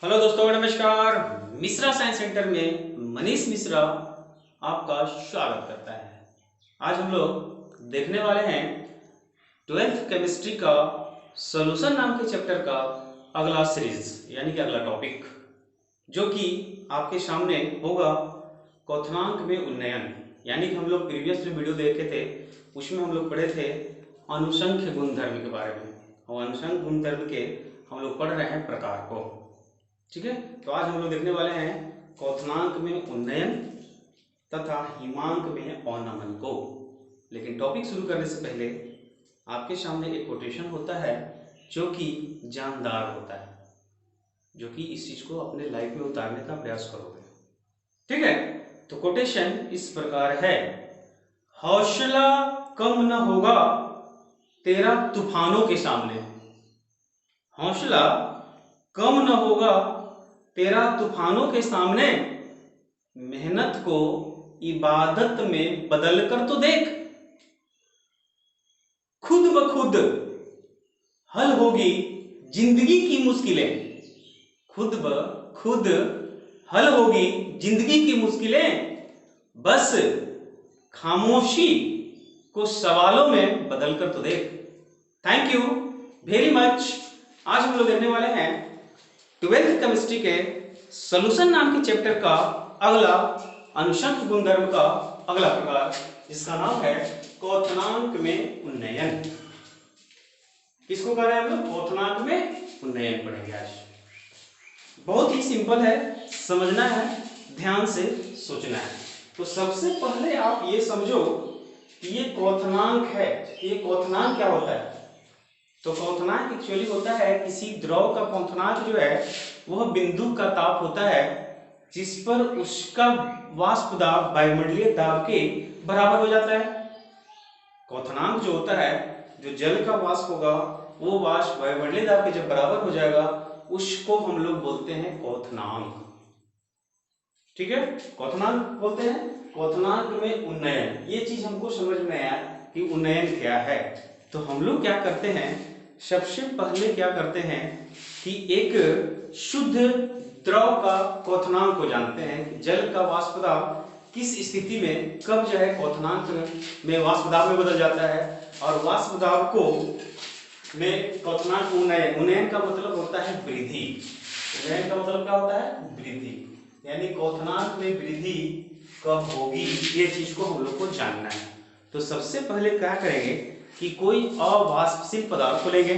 Hello दोस्तों, नमस्कार। Mishra science centre में मनीष मिश्रा आपका स्वागत करता है। आज हम लोग देखने वाले हैं 12th केमिस्ट्री का सॉल्यूशन नाम के चैप्टर का अगला सीरीज यानी कि अगला टॉपिक, जो कि आपके सामने होगा क्वथनांक में उन्नयन। यानी कि हम लोग प्रीवियस जो वीडियो देखे थे उसमें हम लोग पढ़े थे अनुसंख्य गुणधर्म के बारे में, और अनुसंख्य गुणधर्म के हम लोग पढ़ रहे हैं प्रकार को। ठीक है, तो आज हम लोग देखने वाले हैं क्वथनांक में उन्नयन तथा हिमांक में अवनमन को। लेकिन टॉपिक शुरू करने से पहले आपके सामने एक कोटेशन होता है जो कि जानदार होता है, जो कि इस चीज को अपने लाइफ में उतारने का प्रयास करोगे। ठीक है, तो कोटेशन इस प्रकार है, हौसला कम न होगा तेरा तूफानों के सामने। हौसला कम न होगा तेरा तूफानों के सामने, मेहनत को इबादत में बदल कर तो देख। खुद ब खुद हल होगी जिंदगी की मुश्किलें। खुद ब खुद हल होगी जिंदगी की मुश्किलें, बस खामोशी को सवालों में बदल कर तो देख। Thank you very much. आज हम लोग देखने वाले हैं 12th केमिस्ट्री के सॉल्यूशन नाम के चैप्टर का अगला अनुसंख्य गुणधर्म का अगला प्रकार, जिसका नाम है क्वथनांक में उन्नयन। किसको कह रहे हैं हम लोग? क्वथनांक में उन्नयन पढ़ेंगे आज। बहुत ही सिंपल है, समझना है, ध्यान से सोचना है। तो सबसे पहले आप ये समझो कि ये क्वथनांक है। ये क्वथनांक क्या होता है? तो क्वथनांक एक्चुअली होता है किसी द्रव का क्वथनांक जो है वह बिंदु का ताप होता है जिस पर उसका वाष्प दाब वायुमंडलीय दाब के बराबर हो जाता है। क्वथनांक जो होता है, जो जल का वाष्प होगा वो वाष्प वायुमंडलीय दाब के जब बराबर हो जाएगा उसको हम लोग बोलते हैं क्वथनांक। ठीक है, क्वथनांक बोलते हैं। क्वथनांक में उन्नयन, ये चीज हमको समझ में आया कि उन्नयन क्या है। तो हम लोग क्या करते हैं, सबसे पहले क्या करते हैं कि एक शुद्ध द्रव का क्वथनांक को जानते हैं कि जल का वाष्प दाब किस स्थिति में कब जो है क्वथनांक में वाष्प दाब में बदल जाता है, और वाष्प दाब को में क्वथनांक उन्नयन। उन्नयन का मतलब होता है वृद्धि। उन्नयन का मतलब क्या होता है? वृद्धि। यानी क्वथनांक में वृद्धि कब होगी, ये चीज को हम लोग को जानना है। तो सबसे पहले क्या करेंगे कि कोई अवाष्पशील पदार्थ को लेंगे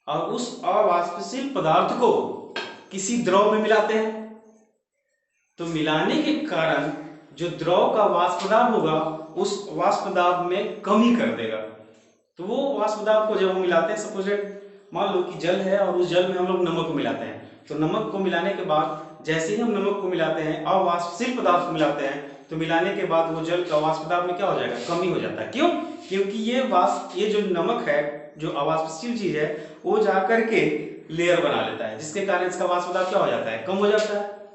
और उस अवाष्पशील पदार्थ को किसी द्रव में मिलाते हैं। तो मिलाने के कारण जो द्रव का वाष्प दाब होगा उस वाष्प दाब में कमी कर देगा। तो वो वाष्प दाब को जब हम मिलाते हैं, सपोज मान लो कि जल है और उस जल में हम लोग नमक को मिलाते हैं। तो नमक को मिलाने के बाद जैसे ही हम नमक को मिलाते हैं, अवाष्पशील पदार्थ को मिलाते हैं, तो मिलाने के बाद वो जल का वाष्प दाब में क्या हो जाएगा? कमी हो जाता है। क्यों? क्योंकि ये जो नमक है, जो अवाष्पशील चीज है, वो जाकर के लेयर बना लेता है, जिसके कारण इसका वाष्प दाब क्या हो जाता है? कम हो जाता है।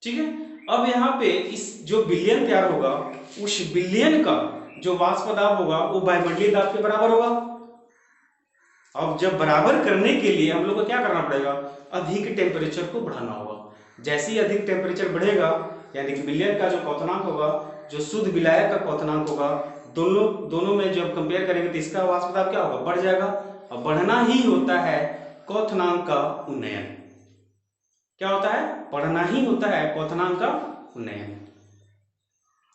ठीक है, अब यहाँ पे इस जो विलयन तैयार होगा उस विलयन का जो वाष्प दाब होगा वो वायुमंडलीय दाब के बराबर होगा। अब जब बराबर करने के लिए हम लोग को क्या करना पड़ेगा? अधिक टेम्परेचर को बढ़ाना होगा। जैसे ही अधिक टेम्परेचर बढ़ेगा, यानी कि विलयन का जो क्वथनांक होगा, जो शुद्ध विलायक का क्वथनांक होगा, दोनों में जब कंपेयर करेंगे तो इसका वाष्प दाब क्या होगा? बढ़ जाएगा। और बढ़ना ही होता है क्वथनांक का उन्नयन। क्या होता है? बढ़ना ही होता है क्वथनांक का उन्नयन।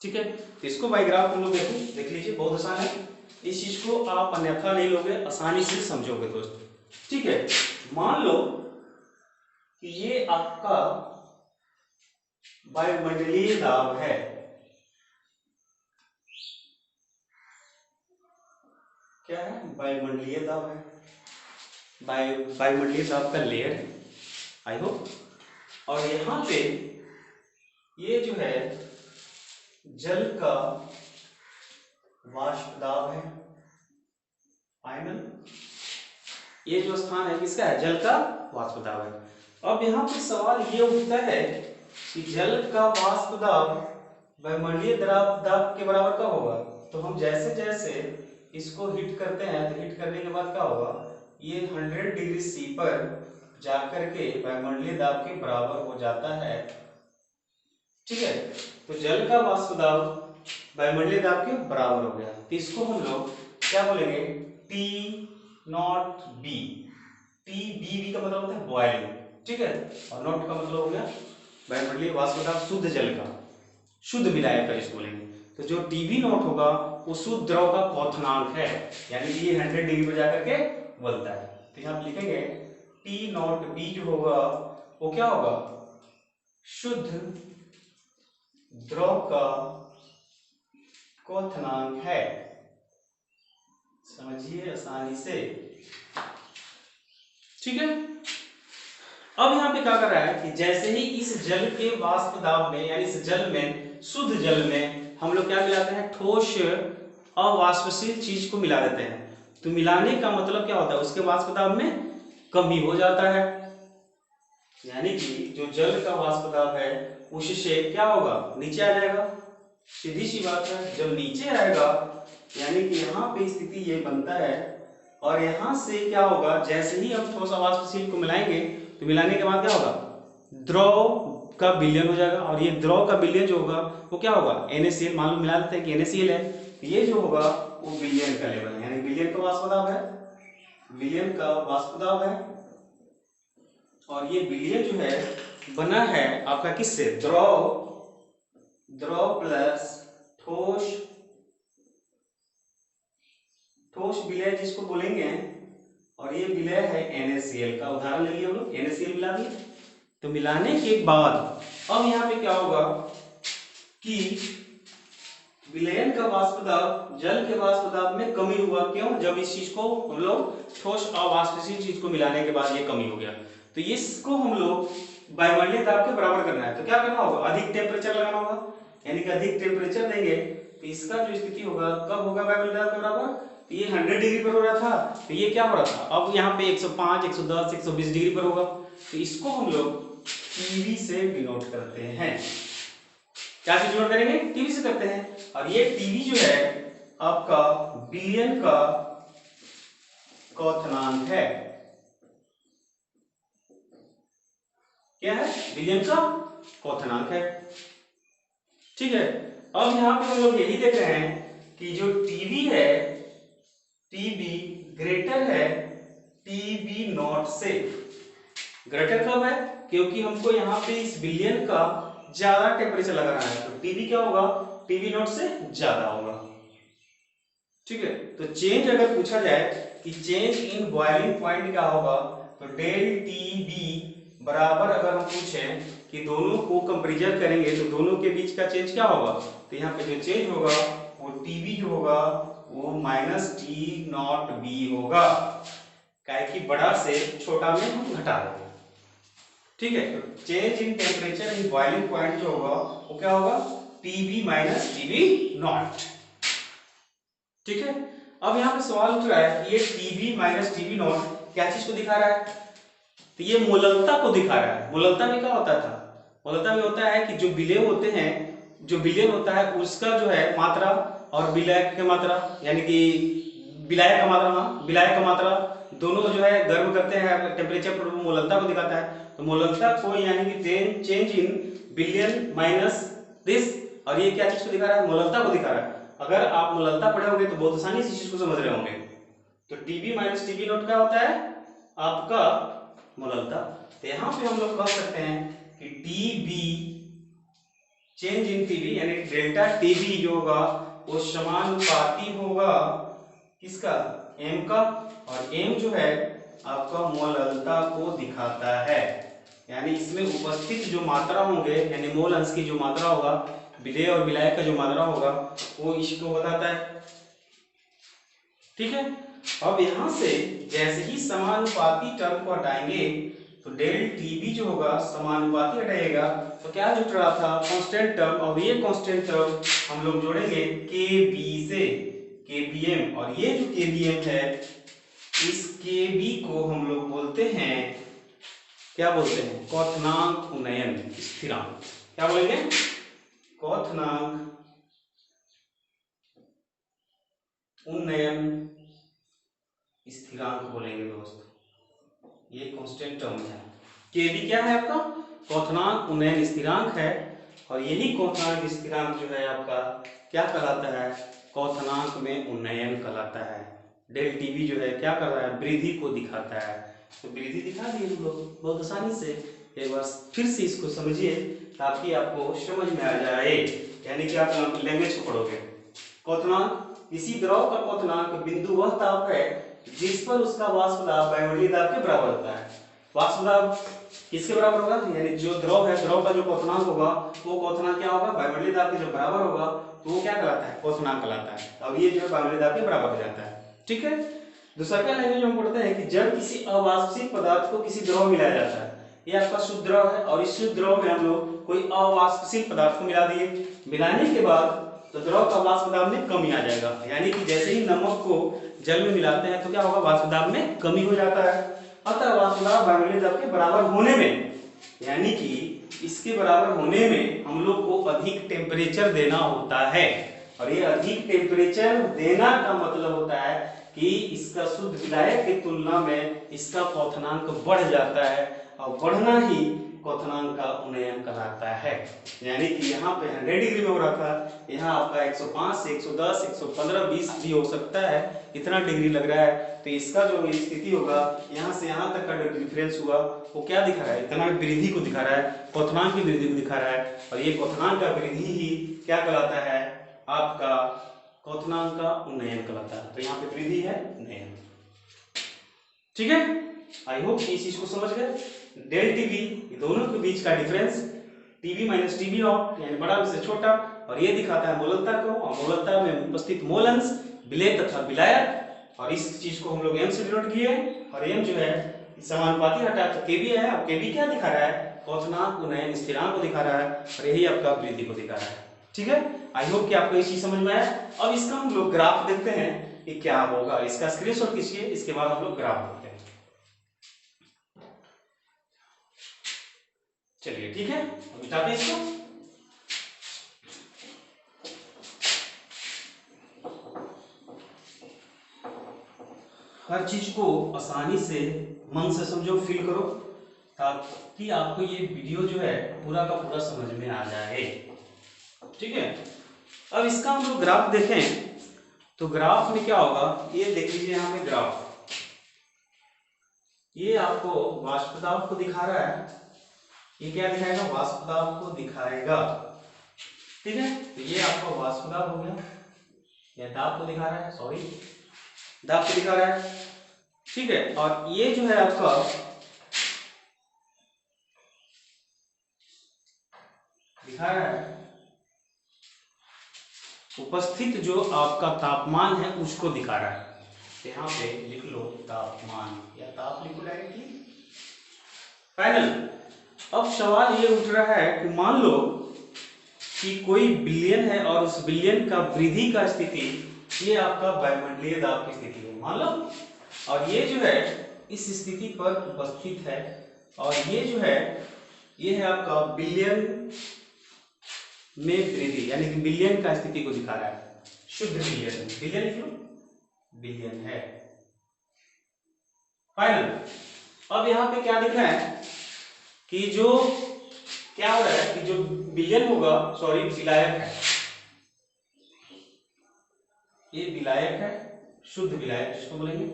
ठीक है, तो इसको बाई ग्राफ हम लोग देख लीजिए, बहुत आसान है। इस चीज को आप अन्यथा नहीं लोगे, आसानी से समझोगे दोस्त। ठीक है, मान लो कि ये आपका वायुमंडलीय दाब है। क्या है? वायुमंडलीय दाब है। वायुमंडलीय दाब का लेयर है, आई होप। और यहां पे ये जो है जल का वाष्प दाब है, फाइनल। ये जो स्थान है किसका है? जल का वाष्प दाब है। अब यहाँ पे सवाल ये उठता है कि जल का वाष्प दाब वायुमंडलीय दाब के बराबर कब होगा? तो हम जैसे जैसे इसको हीट करते हैं तो हीट करने के बाद क्या होगा? ये 100 डिग्री सी पर जाकर के वायुमंडलीय दाब के बराबर हो जाता है। ठीक है, तो जल का वाष्प दाब वायुमंडलीय दाब के बराबर हो गया, तो इसको हम लोग क्या बोलेंगे, T naught B. T B B का मतलब होता है बॉइलिंग, ठीक है, और नॉट का मतलब हो गया वायुमंडलीय वाष्प दाब शुद्ध जल का, शुद्ध विलायक का इसको बोलेंगे। तो जो टीबी नॉट होगा वो शुद्ध द्रव का क्वथनांक है, यानी कि ये 100 डिग्री पर जाकर के उबलता है। तो यहाँ लिखेंगे टी नॉट बी जो होगा वो क्या होगा, शुद्ध द्रव का क्वथनांक है। समझिए आसानी से, ठीक है। अब यहाँ पे क्या कर रहा है कि जैसे ही इस जल के वाष्प दाब में, यानी इस जल में, शुद्ध जल में हम लोग क्या मिलाते हैं, ठोस अवाष्पशील चीज को मिला देते हैं। तो मिलाने का मतलब क्या होता है, उसके वाष्प दाब में कमी हो जाता है, यानी कि जो जल का वाष्प दाब है उससे क्या होगा, नीचे आ जाएगा। सीधी सी बात है, जब नीचे आएगा यानी कि यहाँ पे स्थिति ये बनता है, और यहाँ से क्या होगा, जैसे ही हम ठोस अवाष्पशील को मिलाएंगे तो मिलाने के बाद क्या होगा, द्रव का विलयन हो जाएगा, और ये द्रव का विलयन जो होगा वो क्या होगा, NaCl। मान लो मिला देते हैं कि NaCl है, तो ये जो होगा वो विलयन का लेवल है, यानी विलयन का वाष्प दाब है, विलयन का वाष्प दाब है। और ये विलयन जो है बना है आपका किससे, द्रव, द्रव प्लस ठोस, ठोस विलय जिसको बोलेंगे, और ये विलय है NaCl का। उदाहरण ले लिए हम लोग, NaCl मिला दिए। तो मिलाने के बाद अब यहाँ पे क्या होगा कि विलयन का वाष्प दाब जल के वाष्प दाब में कमी हुआ, क्यों, जब इस चीज को हम लोग ठोस अवाष्पशील चीज को मिलाने के बाद ये कमी हो गया। तो इसको हम लोग वायुमंडलीय दाब के बराबर करना है, तो क्या करना होगा, अधिक टेम्परेचर लगाना होगा, यानी कि अधिक टेम्परेचर देंगे तो इसका जो स्थिति होगा, कब होगा वायुमंडलीय दाब के बराबर, तो ये 100 डिग्री पर हो रहा था, तो ये क्या हो रहा था, अब यहाँ पे 105, 110, 120 डिग्री पर होगा। तो इसको हम लोग टीवी से डिनोट करते हैं। क्या चीज डिनोट करेंगे, टीवी से करते हैं। और ये टीवी जो है आपका विलयन का क्वथनांक है। क्या है, विलयन का क्वथनांक है, ठीक है। अब यहाँ पे हम लोग यही देख रहे हैं कि जो टीवी है, टीबी ग्रेटर है टीबी नॉट से। ग्रेटर कब है, क्योंकि हमको यहाँ पे इस विलयन का ज्यादा टेम्परेचर लगाना है, तो टीबी क्या होगा, टीबी नॉट से ज्यादा होगा, ठीक है। तो चेंज अगर पूछा जाए कि चेंज इन बॉइलिंग पॉइंट क्या होगा, तो डेल टीबी बराबर, अगर हम पूछें कि दोनों को कंपेरिजन करेंगे तो दोनों के बीच का चेंज क्या होगा, तो यहाँ पे जो चेंज होगा वो टीबी जो होगा वो माइनस टी नॉट बी होगा, काहे कि बड़ा से छोटा में हम घटा देंगे, ठीक है। तो change in temperature in boiling point जो होगा वो क्या होगा, टीबी माइनस टीबी नॉट, ठीक है। अब यहाँ पे सवाल उठ रहा है कि ये टीबी माइनस टीबी नॉट क्या चीज को दिखा रहा है, तो ये मोललता को दिखा रहा है। मोललता में क्या होता था, मोललता में होता है कि जो विलय होते हैं, जो विलयन होता है उसका जो है मात्रा और विलायक की मात्रा, यानी कि विलायक का मात्रा, हाँ विलायक का मात्रा दोनों जो है गर्म करते हैं टेम्परेचर पर, वो मोललता को दिखाता है। तो मोललता को यानी कि चेंज इन विलयन माइनस दिस, और ये क्या चीज को दिखा रहा है, मोललता को दिखा रहा है। अगर आप मोललता पढ़े होंगे तो बहुत आसानी से इस चीज को समझ रहे होंगे। तो टीबी माइनस टीबी नॉट क्या होता है, आपका मोललता। तो यहाँ पे हम लोग कह सकते हैं कि टीबी चेंज इन टीबी, यानी डेल्टा टीबी जो होगा वो समानुपाती होगा किसका, एम का, और एम जो है आपका मोललता को दिखाता है, यानी इसमें उपस्थित जो मात्रा होंगे, यानी मोल अंश की जो मात्रा होगा, विलेय और विलायक का जो मात्रा होगा वो इसको बताता है, ठीक है। अब यहां से जैसे ही समानुपाती टर्म को हटाएंगे तो डेल टीबी जो होगा समानुपाती हटाएगा तो क्या जुट रहा था, कांस्टेंट टर्म, और ये कांस्टेंट टर्म हम लोग जोड़ेंगे के बी से केबीएम, और ये जो केबीएम है इस केबी को हम लोग बोलते हैं, क्या बोलते हैं, क्वथनांक उन्नयन स्थिरांक। क्या बोलेंगे, क्वथनांक उन्नयन स्थिरांक बोलेंगे दोस्त, ये कांस्टेंट टर्म है। Kb क्या है आपका? क्वथनांक उन्नयन स्थिरांक है, और यही क्वथनांक स्थिरांक जो है आपका क्या कहलाता है? क्वथनांक में उन्नयन कहलाता है। डेल टीवी जो है क्या कर रहा है? वृद्धि को दिखाता है। तो वृद्धि दिखा दिए हम लोग बहुत आसानी से। एक बार फिर से इसको समझिए ताकि आपको समझ में आ जाए, यानी कि आप लैंग्वेज को पढ़ोगे। क्वथनांक, किसी द्रव का क्वथनांक बिंदु वह ताप है जिस पर उसका वाष्प दाब वायुमंडलीय दाब के बराबर होता है। वाष्प दाब किसके बराबर होगा? यानी जो द्रव है, द्रव का जो क्वथनांक होगा वो क्वथनांक क्या होगा? वायुमंडलीय दाब के जो बराबर होगा, तो वो क्या कहलाता है? क्वथनांक कहलाता है। और ये जो है वायुमंडलीय दाब के बराबर हो जाता है। ठीक है। दूसरा क्या लैंग्वेज में पढ़ते हैं कि जब किसी अवाष्पशील पदार्थ को किसी द्रव में मिलाया जाता है, ये आपका शुद्ध द्रव है, और इस शुद्ध द्रव में हम लोग कोई अवाष्पशील पदार्थ को मिला दिए। मिलाने के बाद तो द्रव का वाष्प दाब में कमी आ जाएगा, यानी कि जैसे ही नमक को जल में मिलाते हैं तो क्या होगा? वाष्प दाब में कमी हो जाता है। अतः वाष्प दाब वायुमंडलीय दाब के बराबर होने में, यानी कि इसके बराबर होने में हम लोग को अधिक टेम्परेचर देना होता है। और ये अधिक टेम्परेचर देना का मतलब होता है कि इसका शुद्ध विलायक की तुलना में इसका क्वथनांक बढ़ जाता है, और बढ़ना ही क्वथनांक का उन्नयन कहलाता है। यानी कि यहाँ पे 100 डिग्री में हो रहा था, यहाँ आपका 105 से 110, 115, 20 भी हो सकता है, इतना डिग्री लग रहा है। तो इसका जो स्थिति होगा, यहाँ से यहाँ तक का डिफरेंस हुआ, वो क्या दिखा रहा है? इतना वृद्धि को दिखा रहा है, क्वथनांक की वृद्धि को दिखा रहा है। और ये क्वथनांक का वृद्धि ही क्या कहलाता है? आपका क्वथनांक का उन्नयन कहलाता है। तो यहाँ पे वृद्धि है, उन्नयन। ठीक है, आई होप इस चीज को समझ गए। डेल टीवी दोनों के बीच का difference TV minus TV not, यानी बड़ा से छोटा, और ये दिखाता है मोललता को, और मोललता में उपस्थित मोल अंश, विलेय तथा विलायक। और इस चीज को हम लोग एम से डिनोट किए, और एम जो है समानुपाती हटा तो केबी है। अब केबी क्या दिखा रहा है? क्वथनांक उन्नयन स्थिरांक को दिखा रहा है, और यही आपका वृद्धि को दिखा रहा है। ठीक है, आई होप कि आपको ये चीज समझ में आया। अब इसका हम लोग ग्राफ देखते हैं कि क्या होगा। इसका स्क्रीनशॉट खींचिए, इसके बाद हम लोग ग्राफ देखते हैं। चलिए ठीक है, अब मिटाते हैं इसको। हर चीज को आसानी से मन से समझो, फील करो, ताकि आपको ये वीडियो जो है पूरा का पूरा समझ में आ जाए। ठीक है, अब इसका हम लोग ग्राफ देखें तो ग्राफ में क्या होगा? ये देख लीजिए यहाँ पे ग्राफ, ये आपको वाष्प दाब को दिखा रहा है। ये क्या दिखाएगा? वाष्प दाब को दिखाएगा। ठीक है, तो ये आपका वाष्प दाब हो गया, या दाब को दिखा रहा है, सॉरी दाब को दिखा रहा है। ठीक है, और ये जो है आपका दिखा रहा है उपस्थित जो आपका तापमान है उसको दिखा रहा है। तो यहाँ पे लिख लो तापमान, या ताप लिखो डायरेक्टली, फाइनल। अब सवाल ये उठ रहा है कि मान लो कि कोई बिलियन है, और उस बिलियन का वृद्धि का स्थिति, ये आपका वायुमंडलीय दाब की स्थिति है मान लो, और ये जो है इस स्थिति पर उपस्थित है, और ये जो है ये है आपका बिलियन में वृद्धि, यानी कि बिलियन का स्थिति को दिखा रहा है। शुद्ध बिलियन, बिलियन लिख लो, बिलियन है फाइनल। अब यहाँ पे क्या दिख रहा है कि जो क्या हो रहा है कि जो बिलियन होगा, सॉरी विलायक है, ये विलायक है, शुद्ध विलायक जिसको बोलेंगे।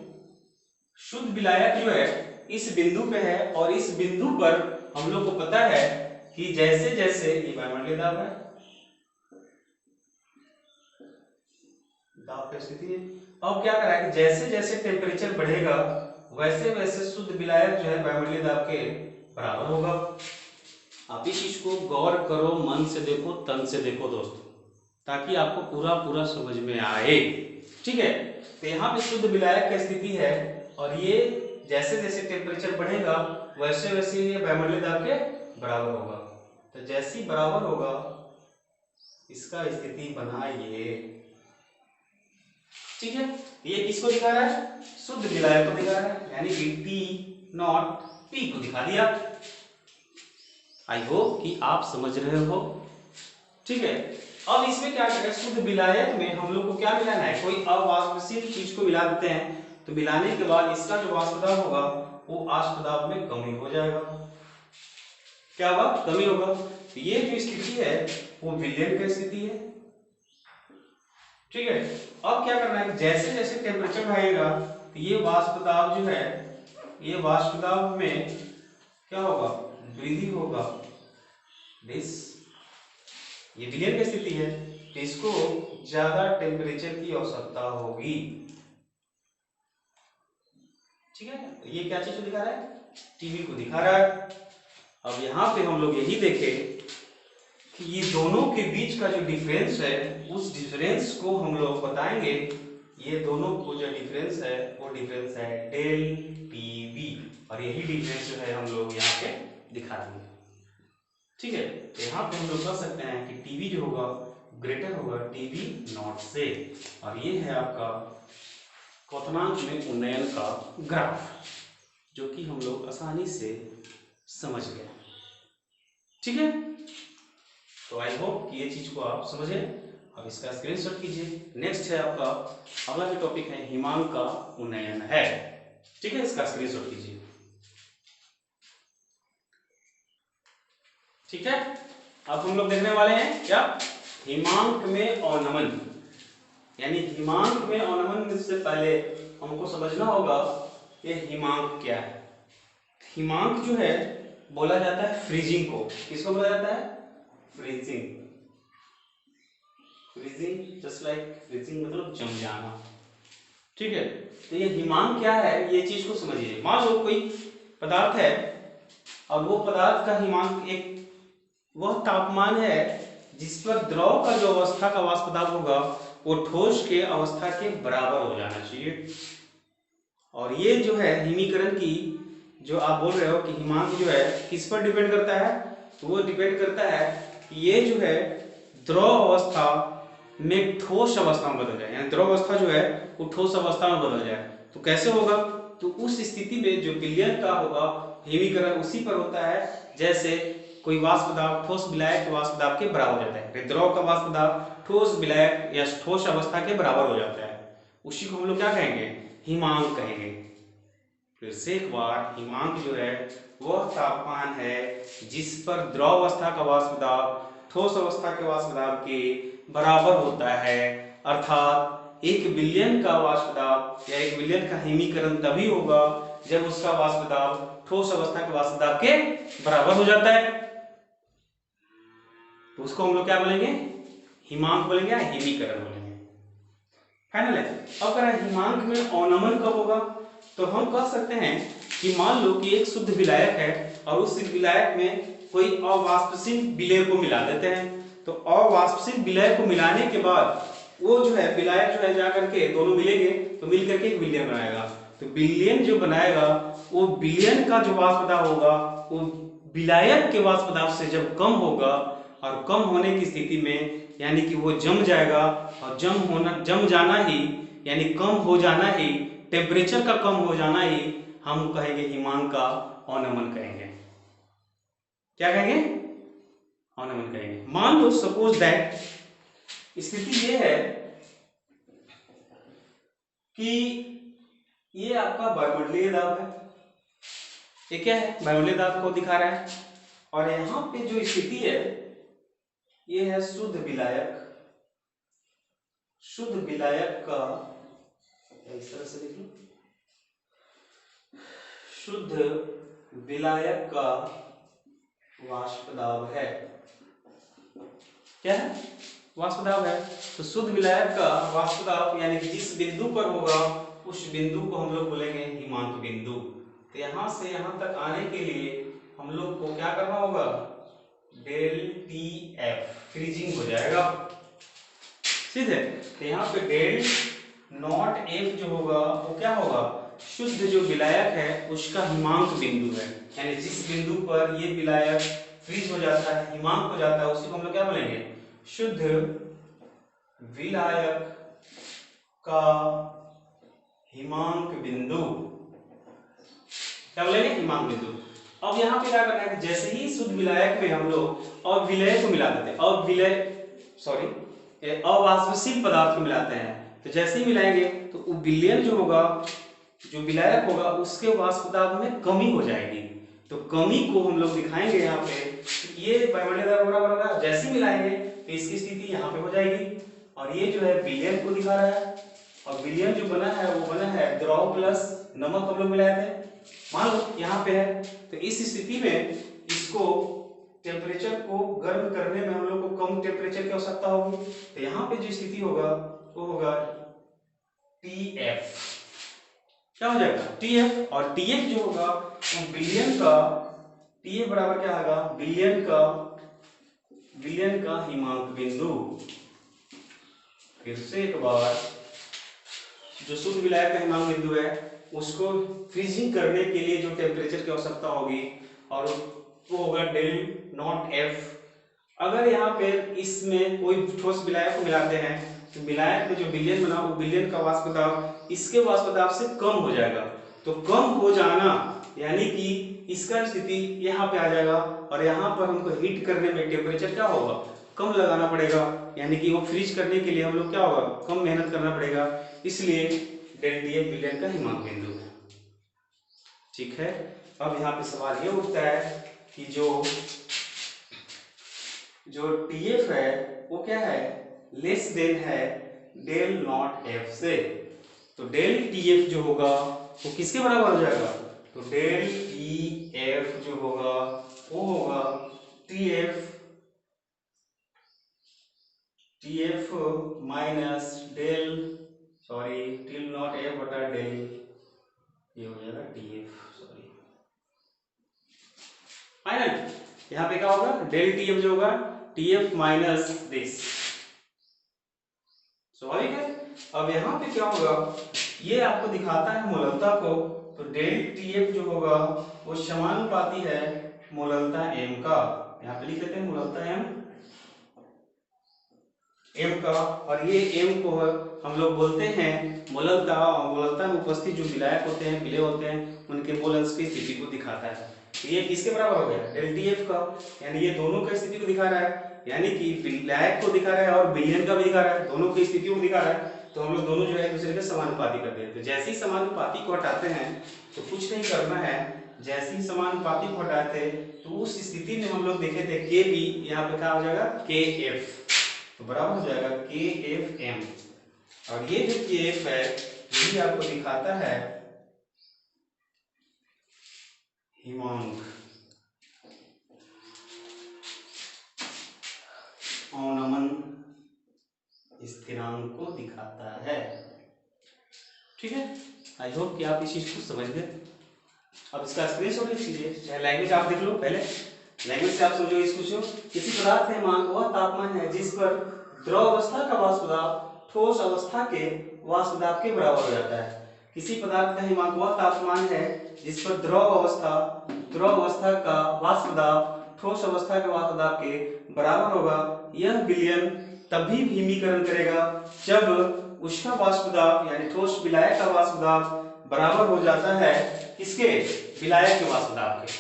शुद्ध विलायक जो है इस बिंदु पे है, और इस बिंदु पर हम लोग को पता है कि जैसे जैसे ये वायुमंडलीय दाब है, दाब की स्थिति है। अब क्या कर रहा है कि जैसे जैसे टेम्परेचर बढ़ेगा वैसे वैसे शुद्ध विलायक जो है वायुमंडलीय दाब के बराबर होगा। आप इस चीज को गौर करो, मन से देखो, तन से देखो दोस्तों, ताकि आपको पूरा पूरा समझ में आए। ठीक है, तो यहाँ पे शुद्ध विलायक की स्थिति है, और ये जैसे जैसे टेम्परेचर बढ़ेगा वैसे वैसे ये वायुमंडलीय दाब के बराबर होगा। तो जैसे ही बराबर होगा इसका स्थिति बना ये। ठीक है, ये किसको दिखा रहा है? शुद्ध विलायक को दिखा रहा है, यानी कि टी नॉट पी को दिखा दिया। आई होप कि आप समझ रहे हो। ठीक है, अब इसमें क्या करें? शुद्ध विलायक में हम लोग को क्या मिलाना है? कोई अवाष्पशील चीज को मिला देते हैं, तो मिलाने के बाद इसका जो वाष्प दाब होगा वो वाष्प दाब में कमी हो जाएगा। क्या होगा? कमी होगा। तो ये जो स्थिति है वो विलयन की स्थिति है। ठीक है। अब क्या करना है, जैसे जैसे टेम्परेचर बढ़ेगा तो ये वाष्प दाब जो है, ये वाष्प दाब में क्या होगा? वृद्धि होगा। दिस ये विलयन की स्थिति है, तो इसको ज्यादा टेम्परेचर की आवश्यकता होगी। ठीक है। तो ये क्या चीज को दिखा रहा है? टीवी को दिखा रहा है। अब यहाँ पे हम लोग यही देखें कि ये दोनों के बीच का जो डिफरेंस है, उस डिफरेंस को हम लोग बताएंगे। ये दोनों को जो डिफरेंस है वो डिफरेंस है डेल टीवी, और यही डिफरेंस जो है हम लोग यहाँ पे दिखा देंगे। ठीक है। तो यहाँ पे हम लोग कह सकते हैं कि टीवी जो होगा ग्रेटर होगा टीवी नॉट से, और ये है आपका क्वथनांक में उन्नयन का ग्राफ, जो कि हम लोग आसानी से समझ गए। ठीक है। तो आई होप कि ये चीज को आप समझे। अब इसका स्क्रीनशॉट कीजिए। नेक्स्ट है आपका अगला जो टॉपिक है हिमांक का उन्नयन है। ठीक है, इसका स्क्रीनशॉट कीजिए। ठीक है। अब हम लोग देखने वाले हैं क्या? हिमांक में अवनमन। यानी हिमांक में अवनमन से पहले हमको समझना होगा ये हिमांक क्या है। हिमांक जो है बोला जाता है फ्रीजिंग को। किसको बोला जाता है? Freezing. Freezing just like freezing मतलब जम जाना। ठीक है। तो ये हिमांक क्या है, ये चीज को समझिए। मान लो कोई पदार्थ है और वो पदार्थ का हिमांक एक वह तापमान है जिस पर द्रव का जो अवस्था का वाष्प दाब होगा वो ठोस के अवस्था के बराबर हो जाना चाहिए। और ये जो है हिमीकरण की जो आप बोल रहे हो कि हिमांक जो है किस पर डिपेंड करता है, तो वो डिपेंड करता है कि ये जो है द्रव अवस्था में ठोस अवस्था में बदल जाए, यानी द्रव अवस्था जो है वो ठोस अवस्था में बदल जाए। तो कैसे होगा? तो उस स्थिति में जो विलयन का होगा हिमीकरण उसी पर होता है जैसे कोई वाष्प दाब ठोस विलायक वाष्प दाब के बराबर हो जाता है। द्रव का वाष्प दाब ठोस विलायक या ठोस अवस्था के बराबर हो जाता है, उसी को हम लोग क्या कहेंगे? हिमांक कहेंगे। फिर से एक बार, हिमांक जो है वह तापमान है जिस पर द्रव अवस्था का वाष्प दाब ठोस अवस्था के वाष्प दाब के बराबर होता है। अर्थात एक विलयन का वाष्प दाब या एक विलयन का हिमीकरण तभी होगा जब उसका वाष्प दाब ठोस अवस्था के वाष्प दाब के बराबर हो जाता है। तो उसको हम लोग क्या बोलेंगे? हिमांक बोलेंगे या हिमीकरण बोलेंगे। फाइनल है। अब अगर हिमांक में अवनमन कब होगा, तो हम कह सकते हैं कि मान लो कि एक शुद्ध विलायक है और उस विलायक में कोई अवाष्पशील विलय को मिला देते हैं। तो अवाष्पशील विलय को मिलाने के बाद वो जो है विलायक जो है जाकर के दोनों मिलेंगे तो मिल करके एक विलयन बनाएगा। तो विलयन जो बनाएगा वो विलयन का जो वाष्प दाब होगा वो विलायक के वाष्प दाब से जब कम होगा, और कम होने की स्थिति में यानी कि वो जम जाएगा, और जम जाना ही यानी कम हो जाना ही, टेम्परेचर का कम हो जाना ही हम कहेंगे हिमांक का अवनमन कहेंगे। क्या कहेंगे? अवनमन कहेंगे। मान लो सपोज दैट स्थिति ये है कि ये आपका वायुमंडलीय दाब है। ये क्या है? वायुमंडलीय दाब को दिखा रहा है। और यहां पे जो स्थिति है ये है शुद्ध विलायक। शुद्ध विलायक का इस तरह से लिख लो, शुद्ध विलायक का वाष्प दाब है। क्या है? वाष्प दाब है। तो शुद्ध विलायक का वाष्प दाब यानी कि जिस बिंदु पर होगा उस बिंदु को हम लोग बोलेंगे हिमांक बिंदु। तो यहां से यहां तक आने के लिए हम लोग को क्या करना होगा? डेल टी एफ फ्रीजिंग हो जाएगा। ठीक है। तो यहाँ पे डेल नॉट एफ जो होगा वो क्या होगा? शुद्ध जो विलायक है उसका हिमांक बिंदु है, यानी जिस बिंदु पर ये विलायक फ्रीज हो जाता है, हिमांक हो जाता है, उसी को हम लोग क्या बोलेंगे? शुद्ध विलायक का हिमांक बिंदु। क्या बोलेंगे? हिमांक बिंदु। अब यहाँ पे क्या करना है? जैसे ही शुद्ध विलायक में हम लोग अविलय को मिला देते हैं, अवाष्पशील पदार्थ को मिलाते हैं, तो जैसे ही मिलाएंगे तो विलयन जो होगा जो विलायक होगा उसके वाष्प दाब में कमी हो जाएगी। तो कमी को हम लोग दिखाएंगे यहाँ पे, ये वायुमंडलीय दाब बराबर होगा, जैसे ही मिलाएंगे तो इसकी स्थिति यहाँ पे हो जाएगी। और ये जो है विलयन को दिखा रहा है, और विलयन जो बना है वो बना है द्रव प्लस नमक हम लोग मिलाए थे, मान लो यहाँ पे है। तो इस स्थिति में इसको टेम्परेचर को गर्म करने में हम लोग को कम टेम्परेचर की आवश्यकता होगी। तो यहाँ पे जो स्थिति होगा वो होगा TF, क्या हो जाएगा TF। और TF जो होगा वो विलयन का, TF बराबर क्या होगा विलयन का हिमांक बिंदु। फिर से एक बार, जो शुद्ध विलायक का हिमांक बिंदु है उसको फ्रीजिंग करने के लिए जो टेम्परेचर की आवश्यकता होगी और वो होगा डेल नॉट F। अगर यहाँ पे इसमें कोई ठोस विलायक को मिलाते हैं तो विलायक में जो विलयन बना वो विलयन का वाष्प दाब इसके वाष्प दाब से कम हो जाएगा। तो कम हो जाना यानी कि इसका स्थिति यहाँ पे आ जाएगा, और यहाँ पर हमको हीट करने में टेम्परेचर क्या होगा कम लगाना पड़ेगा, यानी कि वो फ्रीज करने के लिए हम लोग क्या होगा कम मेहनत करना पड़ेगा। इसलिए डेल TF विलयन का हिमांक बिंदु है। ठीक है, अब यहाँ पे सवाल ये उठता है कि जो TF है वो क्या है लेस देन है डेल नॉट F से। तो डेल TF जो होगा वो किसके बराबर हो जाएगा, तो डेल TF जो होगा वो होगा TF minus del naught F बटा डेल, ये हो जाएगा TF, फाइनल। यहाँ पे क्या होगा डेल TF जो होगा TF माइनस दिस, स्वाभाविक है। अब यहाँ पे क्या होगा, ये आपको दिखाता है मोललता को, तो डेल TF जो होगा वो समानुपाती है मोललता M का। यहाँ पे लिख लेते हैं मोललता M का, और ये M को हम लोग बोलते हैं मोललता, और मोललता में उपस्थित जो विलायक होते हैं विलेय होते हैं उनके मोलल्स की स्थिति को दिखाता है। तो ये किसके बराबर हो गया डेल TF का, यानी ये दोनों की स्थिति को दिखा रहा है, यानी कि विलायक को दिखा रहा है और विलयन का भी दिखा रहा है, दोनों की स्थितियों को दिखा रहा है। तो हम लोग दोनों जो है एक दूसरे के समानुपाती करते हैं। तो जैसे ही समानुपाती को हटाते हैं तो कुछ नहीं करना है, जैसे ही समानुपाती को हटाते तो उस स्थिति में हम लोग देखे थे के बी, यहाँ पे क्या हो जाएगा KF, तो बराबर हो जाएगा KFM। और ये जो KF है यही आपको दिखाता है हिमांक अवनमन स्थिरांक को दिखाता है। ठीक है, आई होप कि आप इस चीज को समझ गए। अब इसका स्क्रीनशॉट ले लीजिए, चाहे लैंग्वेज आप देख लो, पहले लैंग्वेज से आप समझो इस कुछ। किसी पदार्थ का हिमांक वह तापमान है जिस पर द्रव अवस्था का वाष्प दाब ठोस अवस्था के वाष्प दाब के बराबर हो जाता है। किसी पदार्थ का हिमांक वह तापमान है जिस पर द्रव अवस्था का वाष्प दाब ठोस अवस्था के वाष्प दाब के बराबर होगा। यह विलयन तभी हिमीकरण करेगा जब उसका वाष्प दाब यानी ठोस विलायक का वाष्प दाब बराबर हो जाता है किसके, विलायक के वाष्प दाब के।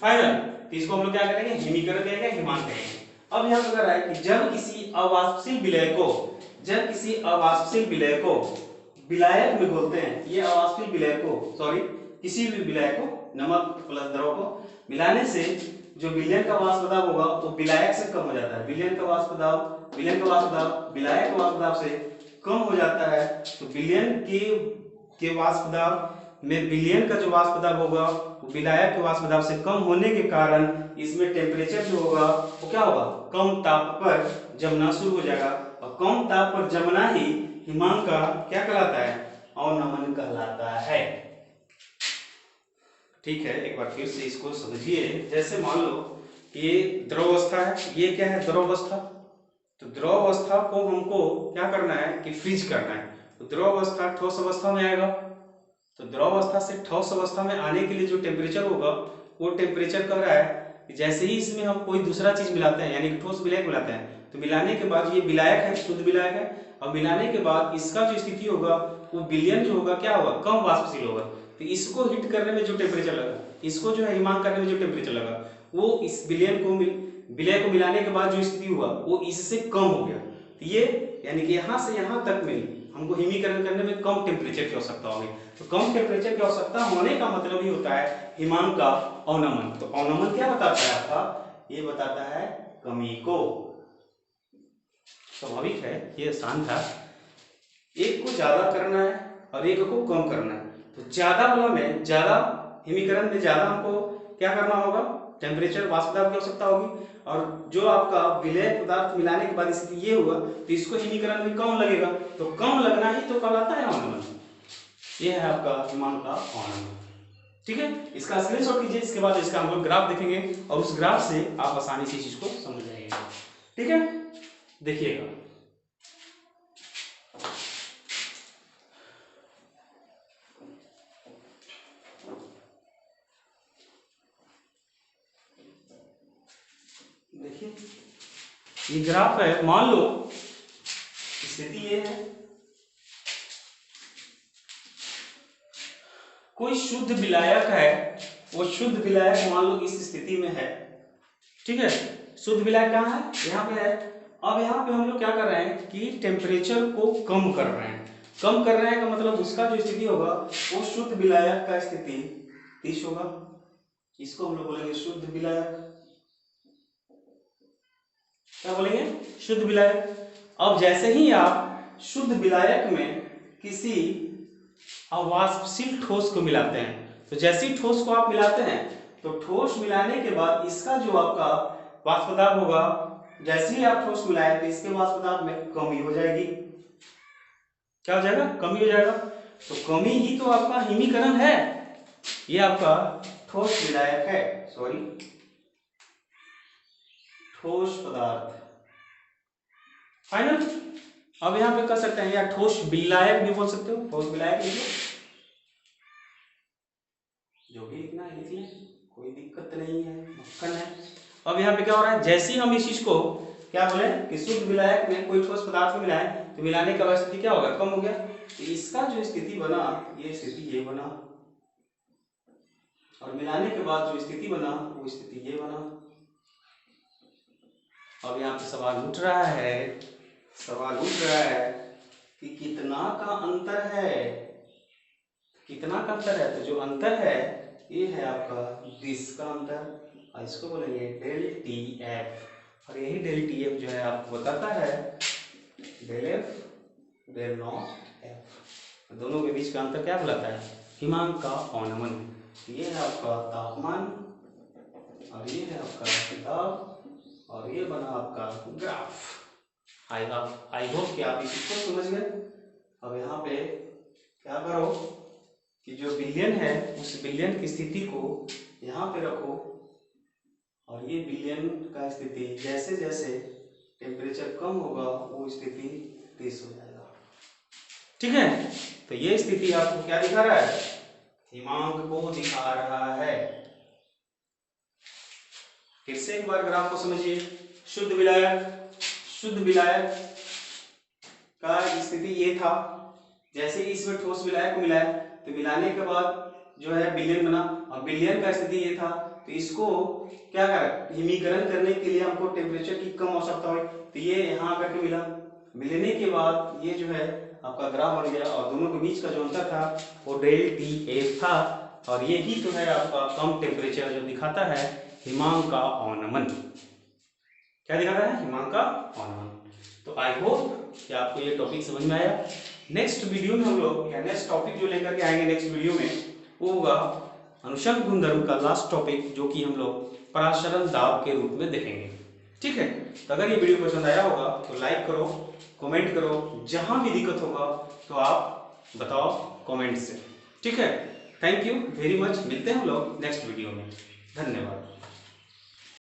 फाइनल, तो इसको हम लोग क्या करेंगे हिमीकरण कहेंगे, हिमांक कहेंगे। अब यहाँ पर कह रहा है कि जब किसी अवाष्पशील विलय को विलायक में घोलते हैं, ये अवाष्पशील विलय को किसी भी विलय को नमक प्लस द्रव को मिलाने से जो विलयन का वाष्प दाब होगा वो विलायक से कम हो जाता है। विलयन का वाष्प दाब विलायक के वाष्प दाब से कम हो जाता है। तो विलयन के वाष्प दाब में विलयन का जो वाष्प दाब होगा वो विलायक के वाष्प दाब से कम होने के कारण इसमें टेम्परेचर जो होगा वो क्या होगा कम ताप पर जमना शुरू हो जाएगा, और कम ताप पर जमना ही हिमांक का क्या कहलाता है, अवनमन कहलाता है। ठीक है, एक बार फिर से इसको समझिए। जैसे मान लो ये द्रव अवस्था है, ये क्या है द्रव अवस्था, तो द्रव अवस्था को हमको क्या करना है कि फ्रीज करना है। तो द्रव अवस्था ठोस अवस्था में आएगा, तो द्रव अवस्था से ठोस अवस्था में आने के लिए जो टेम्परेचर होगा वो टेम्परेचर कह रहा है कि जैसे ही इसमें हम कोई दूसरा चीज मिलाते हैं यानी कि ठोस विलायक मिलाते हैं, तो मिलाने के बाद ये विलायक है, शुद्ध विलायक है, और मिलाने के बाद इसका जो स्थिति होगा वो विलयन जो होगा क्या होगा कम वाष्पशील होगा। तो इसको हिट करने में जो टेम्परेचर लगा, इसको जो है हिमांक करने में जो टेम्परेचर लगा वो इस विलय को मिलाने के बाद जो स्थिति हुआ वो इससे कम हो गया। तो ये यानी कि यहाँ से यहाँ तक में हमको हिमीकरण करने में कम टेम्परेचर की आवश्यकता होगी। तो कम टेम्परेचर की आवश्यकता होने का मतलब ही होता है हिमांक का अवनमन। तो अवनमन क्या बताता है आपका, ये बताता है कमी को। स्वाभाविक है, ये आसान था। एक को ज्यादा करना है और एक को कम करना है। तो ज्यादा वाला में, ज्यादा हिमीकरण में ज्यादा हमको क्या करना होगा, टेम्परेचर वाष्प दाब की आवश्यकता होगी। और जो आपका विलय पदार्थ मिलाने के बाद स्थिति ये हुआ तो इसको हिमीकरण में कम लगेगा, तो कम लगना ही तो कहलाता है अवनमन। ये है आपका हिमांक का अवनमन। ठीक है, इसका स्क्रीनशॉट कीजिए, इसके बाद इसका हम लोग ग्राफ देखेंगे और उस ग्राफ से आप आसानी से इस चीज को समझ जाएंगे। ठीक है, देखिएगा। देखिए ये ग्राफ है, मान लो स्थिति ये है, कोई शुद्ध विलायक है, वो शुद्ध विलायक मान लो इस स्थिति में है। ठीक है, शुद्ध विलायक कहाँ है, यहाँ पे है। अब यहाँ पे हम लोग क्या कर रहे हैं कि टेम्परेचर को कम कर रहे हैं। कम कर रहे हैं का मतलब उसका जो स्थिति होगा वो शुद्ध विलायक का स्थिति 30 होगा। इसको हम लोग बोलेंगे शुद्ध विलायक। क्या बोलेंगे, शुद्ध विलायक। अब जैसे ही आप शुद्ध विलायक में किसी अवाष्पशील ठोस को मिलाते हैं, तो जैसे ही ठोस को आप मिलाते हैं तो ठोस मिलाने के बाद इसका जो आपका वाष्प दाब होगा, जैसे ही आप ठोस मिलाए तो इसके वाष्प दाब में कमी हो जाएगी। क्या हो जाएगा, कमी हो जाएगा। तो कमी ही तो आपका हिमीकरण है। ये आपका ठोस विलायक है, सॉरी ठोस पदार्थ, फाइनल। अब यहां पे कर सकते हैं या ठोस विलायक भी बोल सकते हो, ठोस विलायक लिखो, जो भी लिखना है लिख लें, कोई दिक्कत नहीं है, मक्खन है। अब यहाँ पे क्या हो रहा है, जैसे ही हम इस चीज को क्या बोले कि शुद्ध विलायक में कोई ठोस पदार्थ को मिलाएं तो मिलाने का स्थिति क्या होगा, कम हो गया। तो इसका जो स्थिति बना, ये स्थिति ये बना, और मिलाने के बाद जो स्थिति बना वो स्थिति ये बना। अब यहाँ पे सवाल उठ रहा है, सवाल उठ रहा है कि कितना का अंतर है, कितना का अंतर है। तो जो अंतर है ये है आपका 20 का अंतर, और इसको बोलेंगे डेल टी एफ। और यही डेल टी एफ जो है आपको बताता है del F del naught F. दोनों के बीच का अंतर क्या बुलाता है, हिमांक का अवनमन। ये है आपका तापमान और ये है आपका दाब और ये बना आपका ग्राफ। आई होप कि आप इसको समझ गए। अब यहाँ पे क्या करो कि जो विलयन है उस विलयन की स्थिति को यहाँ पे रखो, और ये विलयन का स्थिति जैसे जैसे टेम्परेचर कम होगा वो स्थिति 30 हो जाएगा। ठीक है, तो ये स्थिति आपको क्या दिखा रहा है, हिमांक को दिखा रहा है। फिर से एक बार ग्राफ को समझिए। शुद्ध विलायक, शुद्ध विलायक का स्थिति ये था, जैसे ही इसमें ठोस विलायक को मिलाया तो मिलाने के बाद जो है विलयन बना, और विलयन का स्थिति ये था। तो इसको क्या करा, हिमीकरण करने के लिए हमको टेम्परेचर की कम आवश्यकता हुई, तो ये यहाँ आकर के मिला। मिलने के बाद ये जो है आपका ग्राफ बन गया, और दोनों के बीच का जो अंतर था वो डेल टी एफ था, और ये ही तो है आपका कम टेम्परेचर जो दिखाता है हिमांक का अवनमन। क्या दिखाता है, हिमांक का अवनमन। तो आई होप कि आपको ये टॉपिक समझ में आया। नेक्स्ट वीडियो में हम लोग या नेक्स्ट टॉपिक जो लेकर के आएंगे नेक्स्ट वीडियो में वो होगा अनुषंग गुणधर्म का लास्ट टॉपिक, जो कि हम लोग परासरण दाब के रूप में देखेंगे। ठीक है, तो अगर ये वीडियो पसंद आया होगा तो लाइक करो, कमेंट करो, जहां भी दिक्कत होगा तो आप बताओ कमेंट से। ठीक है, थैंक यू वेरी मच, मिलते हैं हम लोग नेक्स्ट वीडियो में। धन्यवाद।